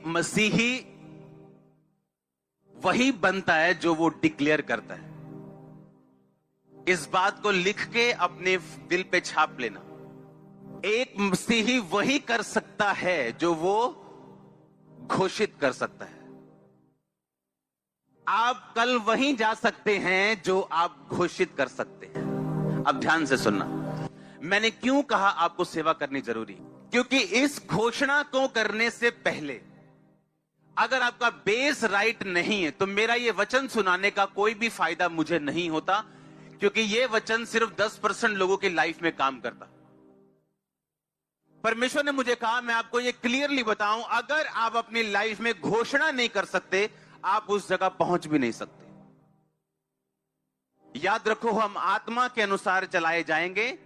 मसीही वही बनता है जो वो डिक्लेयर करता है। इस बात को लिख के अपने दिल पे छाप लेना। एक मसीही वही कर सकता है जो वो घोषित कर सकता है। आप कल वहीं जा सकते हैं जो आप घोषित कर सकते हैं। अब ध्यान से सुनना, मैंने क्यों कहा आपको सेवा करनी जरूरी, क्योंकि इस घोषणा को करने से पहले अगर आपका बेस राइट नहीं है तो मेरा ये वचन सुनाने का कोई भी फायदा मुझे नहीं होता, क्योंकि ये वचन सिर्फ 10% लोगों की लाइफ में काम करता। परमेश्वर ने मुझे कहा मैं आपको ये क्लियरली बताऊं, अगर आप अपनी लाइफ में घोषणा नहीं कर सकते आप उस जगह पहुंच भी नहीं सकते। याद रखो, हम आत्मा के अनुसार चलाए जाएंगे,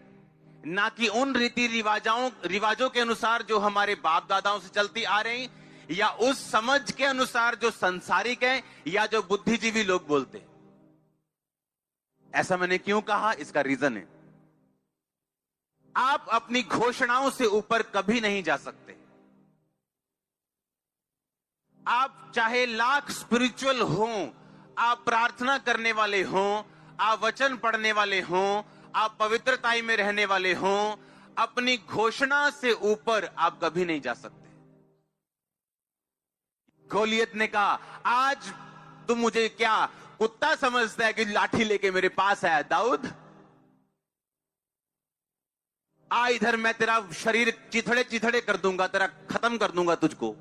ना कि उन रीति रिवाजों के अनुसार जो हमारे बाप दादाओं से चलती आ रही, या उस समझ के अनुसार जो संसारिक है या जो बुद्धिजीवी लोग बोलते हैं। ऐसा मैंने क्यों कहा, इसका रीजन है, आप अपनी घोषणाओं से ऊपर कभी नहीं जा सकते। आप चाहे लाख स्पिरिचुअल हों, आप प्रार्थना करने वाले हों, आप वचन पढ़ने वाले हों, आप पवित्रताई में रहने वाले हों, अपनी घोषणा से ऊपर आप कभी नहीं जा सकते। गोलियत ने कहा, आज तुम मुझे क्या कुत्ता समझता है कि लाठी लेके मेरे पास आया? दाऊद, आ इधर, मैं तेरा शरीर चिथड़े चिथड़े कर दूंगा, तेरा खत्म कर दूंगा तुझको।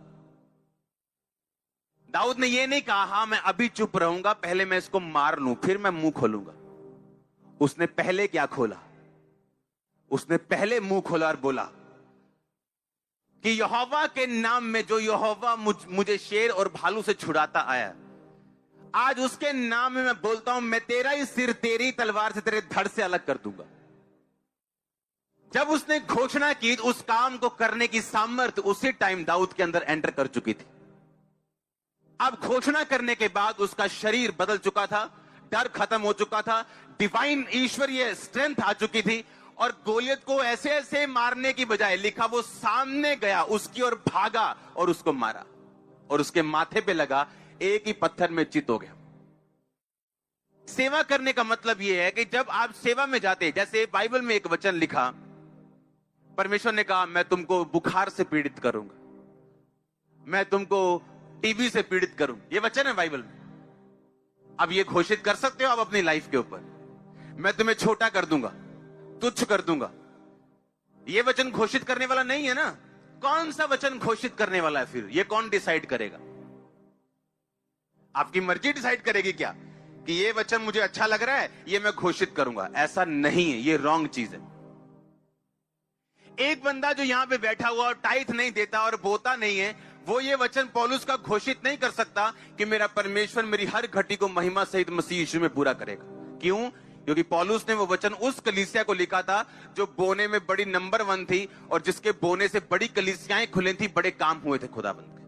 दाऊद ने यह नहीं कहा हां मैं अभी चुप रहूंगा, पहले मैं इसको मार लूं फिर मैं मुंह खोलूंगा। उसने पहले क्या खोला? उसने पहले मुंह खोला और बोला कि यहोवा के नाम में जो यहोवा मुझे शेर और भालू से छुड़ाता आया, आज उसके नाम में मैं बोलता हूं, मैं तेरा ही सिर तेरी तलवार से तेरे धड़ से अलग कर दूंगा। जब उसने घोषणा की, उस काम को करने की सामर्थ्य उसी टाइम दाऊद के अंदर एंटर कर चुकी थी। अब घोषणा करने के बाद उसका शरीर बदल चुका था, डर खत्म हो चुका था, डिवाइन ईश्वरीय स्ट्रेंथ आ चुकी थी, और गोलियत को ऐसे ऐसे मारने की बजाय लिखा वो सामने गया, उसकी ओर भागा और उसको मारा, और उसके माथे पे लगा, एक ही पत्थर में चित हो गया। सेवा करने का मतलब यह है कि जब आप सेवा में जाते, जैसे बाइबल में एक वचन लिखा, परमेश्वर ने कहा मैं तुमको बुखार से पीड़ित करूंगा, मैं तुमको टीबी से पीड़ित करूं, ये वचन है बाइबल में। अब ये घोषित कर सकते हो आप अपनी लाइफ के ऊपर, मैं तुम्हें छोटा कर दूंगा, तुच्छ कर दूंगा। ये वचन घोषित करने वाला नहीं है ना। कौन सा वचन घोषित करने वाला है फिर? ये कौन डिसाइड करेगा? आपकी मर्जी डिसाइड करेगी क्या कि ये वचन मुझे अच्छा लग रहा है, ये मैं घोषित करूंगा? ऐसा नहीं है, ये रॉन्ग चीज है। एक बंदा जो यहां पे बैठा हुआ और टाइथ नहीं देता और बोता नहीं है, वो ये वचन पौलुस का घोषित नहीं कर सकता कि मेरा परमेश्वर मेरी हर घटी को महिमा सहित मसीह यीशु में पूरा करेगा। क्यों? क्योंकि पौलुस ने वो वचन उस कलीसिया को लिखा था जो बोने में बड़ी नंबर 1 थी, और जिसके बोने से बड़ी कलीसियाएं खुली थी, बड़े काम हुए थे खुदाबंद के।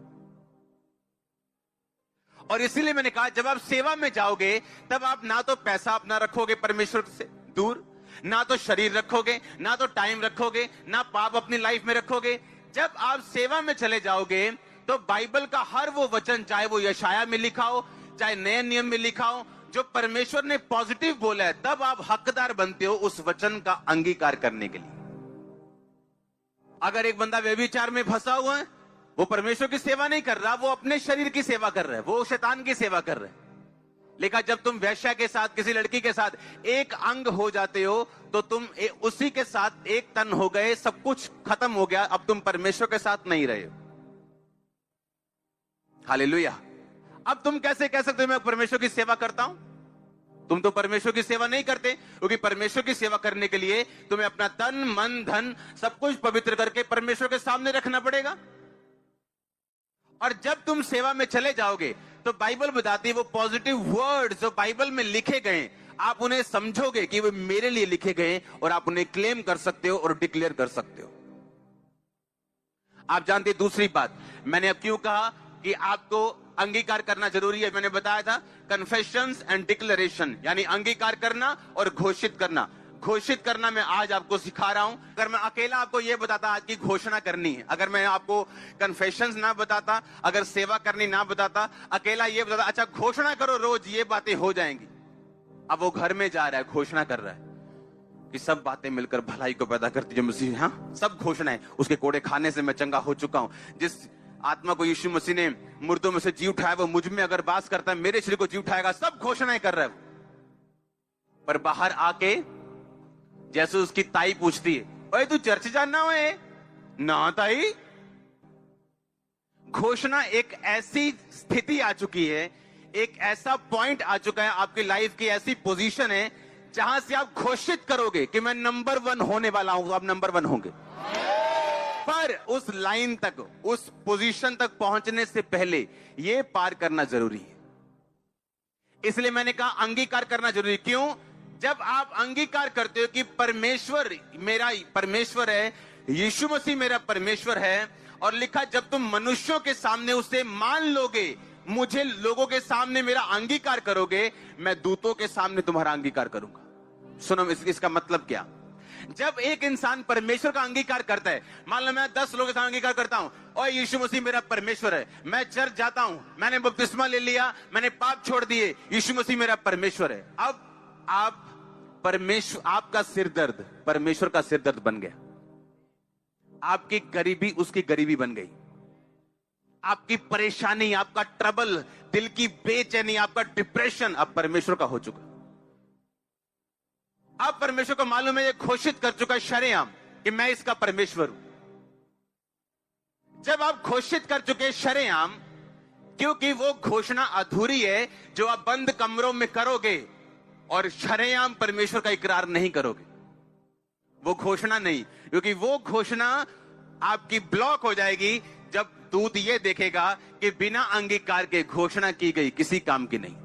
और इसीलिए मैंने कहा, जब आप सेवा में जाओगे तब आप ना तो पैसा अपना रखोगे परमेश्वर से दूर, ना तो शरीर रखोगे, ना तो टाइम रखोगे, ना पाप अपनी लाइफ में रखोगे। जब आप सेवा में चले जाओगे तो बाइबल का हर वो वचन, चाहे वो यशाया में लिखा हो, चाहे नए नियम में लिखा हो, जो परमेश्वर ने पॉजिटिव बोला है, तब आप हकदार बनते हो उस वचन का अंगीकार करने के लिए। अगर एक बंदा व्यभिचार में फंसा हुआ है, वो परमेश्वर की सेवा नहीं कर रहा, वो अपने शरीर की सेवा कर रहा है, वो शैतान की सेवा कर रहा है। लेकिन जब तुम वैश्या के साथ, किसी लड़की के साथ एक अंग हो जाते हो, तो तुम उसी के साथ एक तन हो गए, सब कुछ खत्म हो गया, अब तुम परमेश्वर के साथ नहीं रहे हो। हालेलुया। अब तुम कैसे कह सकते हो मैं परमेश्वर की सेवा करता हूं? तुम तो परमेश्वर की सेवा नहीं करते, क्योंकि परमेश्वर की सेवा करने के लिए तुम्हें अपना तन, मन, धन सब कुछ पवित्र करके परमेश्वर के सामने रखना पड़ेगा। और जब तुम सेवा में चले जाओगे तो बाइबल बताती है, वो पॉजिटिव वर्ड्स जो बाइबल में लिखे गए, आप उन्हें समझोगे कि वो मेरे लिए लिखे गए, और आप उन्हें क्लेम कर सकते हो और डिक्लेयर कर सकते हो। आप जानते, दूसरी बात मैंने अब क्यों कहा कि आपको अंगीकार करना जरूरी है। मैंने बताया था कन्फेशंस एंड डिक्लेरेशन, यानी अंगीकार करना और घोषित करना। घोषित करना मैं आज आपको सिखा रहा हूं। अगर मैं अकेला आपको ये बताता आज की घोषणा करनी है, अगर मैं आपको कन्फेशंस ना बताता, अगर सेवा करनी ना बताता, अकेला ये बताता अच्छा घोषणा करो रोज, ये बातें हो जाएंगी। अब वो घर में जा रहा है, घोषणा कर रहा है कि सब बातें मिलकर भलाई को पैदा करती है मसीह। हाँ, सब घोषणा है। उसके कोड़े खाने से मैं चंगा हो चुका हूं। जिस आत्मा को यीशु मसीह ने मुर्दों में से जी उठाया, वो मुझ में अगर वास करता है, मेरे शरीर को जी उठाएगा। सब घोषणाएं कर रहा है। पर बाहर आके जैसे उसकी ताई पूछती है, ओए तू चर्च जाना है? ना ताई। घोषणा एक ऐसी स्थिति आ चुकी है, एक ऐसा पॉइंट आ चुका है आपकी लाइफ की, ऐसी पोजीशन है जहां से आप घोषित करोगे कि मैं नंबर 1 होने वाला हूं, आप नंबर 1 होंगे। पर उस लाइन तक, उस पोजीशन तक पहुंचने से पहले यह पार करना जरूरी है। इसलिए मैंने कहा अंगीकार करना जरूरी। क्यों? जब आप अंगीकार करते हो कि परमेश्वर मेरा परमेश्वर है, यीशु मसीह मेरा परमेश्वर है, और लिखा जब तुम मनुष्यों के सामने उसे मान लोगे, मुझे लोगों के सामने मेरा अंगीकार करोगे, मैं दूतों के सामने तुम्हारा अंगीकार करूंगा। सुनो इसका मतलब क्या? जब एक इंसान परमेश्वर का अंगीकार करता है, मान लो मैं 10 लोगों के साथ अंगीकार करता हूं, और यीशु मसीह मेरा परमेश्वर है, मैं चर्च जाता हूं, मैंने बपतिस्मा ले लिया, मैंने पाप छोड़ दिए, यीशु मसीह मेरा परमेश्वर है। अब आप परमेश्वर, आपका सिरदर्द परमेश्वर का सिरदर्द बन गया, आपकी गरीबी उसकी गरीबी बन गई, आपकी परेशानी, आपका ट्रबल, दिल की बेचैनी, आपका डिप्रेशन अब परमेश्वर का हो चुका। अब परमेश्वर को मालूम है, ये घोषित कर चुका है शरेआम कि मैं इसका परमेश्वर हूं। जब आप घोषित कर चुके शरेआम, क्योंकि वो घोषणा अधूरी है जो आप बंद कमरों में करोगे और शरेआम परमेश्वर का इकरार नहीं करोगे, वो घोषणा नहीं, क्योंकि वो घोषणा आपकी ब्लॉक हो जाएगी जब दूत ये देखेगा कि बिना अंगीकार के घोषणा की गई किसी काम की नहीं।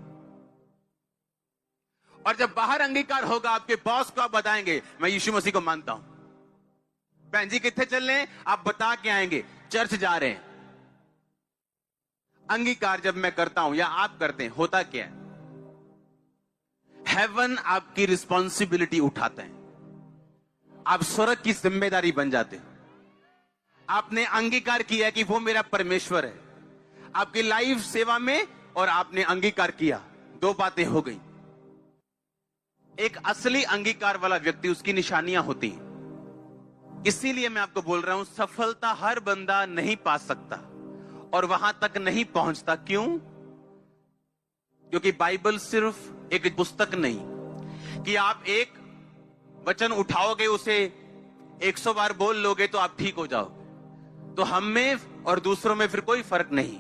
और जब बाहर अंगीकार होगा, आपके बॉस को आप बताएंगे मैं यीशु मसीह को मानता हूं। बहन जी कितने चल रहे हैं? आप बता के आएंगे चर्च जा रहे हैं। अंगीकार जब मैं करता हूं या आप करते हैं, होता क्या है? हेवन आपकी रिस्पॉन्सिबिलिटी उठाते हैं, आप स्वर्ग की जिम्मेदारी बन जाते हैं। आपने अंगीकार किया कि वो मेरा परमेश्वर है आपकी लाइफ सेवा में, और आपने अंगीकार किया, 2 बातें हो गई। एक असली अंगीकार वाला व्यक्ति, उसकी निशानियां होती हैं। इसीलिए मैं आपको बोल रहा हूं, सफलता हर बंदा नहीं पा सकता और वहां तक नहीं पहुंचता। क्यों? क्योंकि बाइबल सिर्फ एक पुस्तक नहीं कि आप एक वचन उठाओगे, उसे 100 बार बोल लोगे तो आप ठीक हो जाओगे। तो हम में और दूसरों में फिर कोई फर्क नहीं।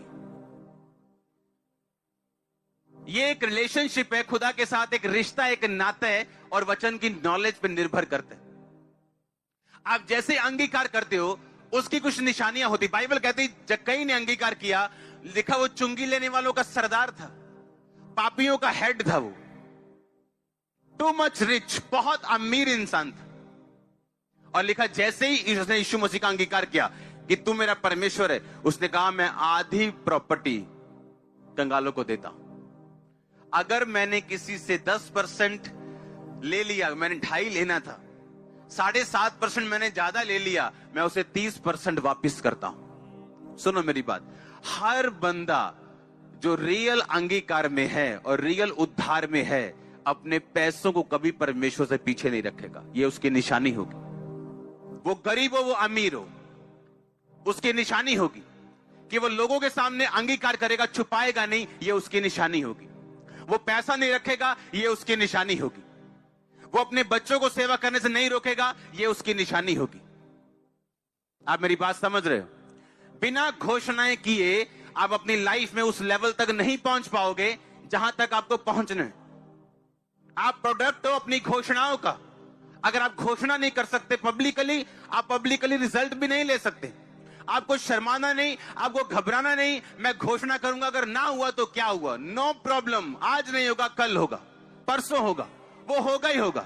ये एक रिलेशनशिप है खुदा के साथ, एक रिश्ता, एक नाता है, और वचन की नॉलेज पर निर्भर करते हैं। आप जैसे अंगीकार करते हो उसकी कुछ निशानियां होती। बाइबल कहती जक्कई ने अंगीकार किया, लिखा वो चुंगी लेने वालों का सरदार था, पापियों का हेड था, वो टू मच रिच, बहुत अमीर इंसान था। और लिखा जैसे ही उसने यीशु मसीह का अंगीकार किया कि तू मेरा परमेश्वर है, उसने कहा मैं आधी प्रॉपर्टी कंगालों को देता हूं। अगर मैंने किसी से 10% ले लिया, मैंने 2.5 लेना था, 7.5% मैंने ज्यादा ले लिया, मैं उसे 30% वापस करता हूं। सुनो मेरी बात, हर बंदा जो रियल अंगीकार में है और रियल उद्धार में है, अपने पैसों को कभी परमेश्वर से पीछे नहीं रखेगा। ये उसकी निशानी होगी। वो गरीब हो, वो अमीर हो, उसकी निशानी होगी कि वो लोगों के सामने अंगीकार करेगा, छुपाएगा नहीं, ये उसकी निशानी होगी। वो पैसा नहीं रखेगा, ये उसकी निशानी होगी। वो अपने बच्चों को सेवा करने से नहीं रोकेगा, ये उसकी निशानी होगी। आप मेरी बात समझ रहे हो? बिना घोषणाएं किए आप अपनी लाइफ में उस लेवल तक नहीं पहुंच पाओगे जहां तक आपको पहुंचना है। आप प्रोडक्ट हो अपनी घोषणाओं का। अगर आप घोषणा नहीं कर सकते पब्लिकली, आप पब्लिकली रिजल्ट भी नहीं ले सकते। आपको शर्माना नहीं, आपको घबराना नहीं। मैं घोषणा करूंगा, अगर ना हुआ तो क्या हुआ, नो प्रॉब्लम। आज नहीं होगा, कल होगा, परसों होगा, वो होगा ही होगा।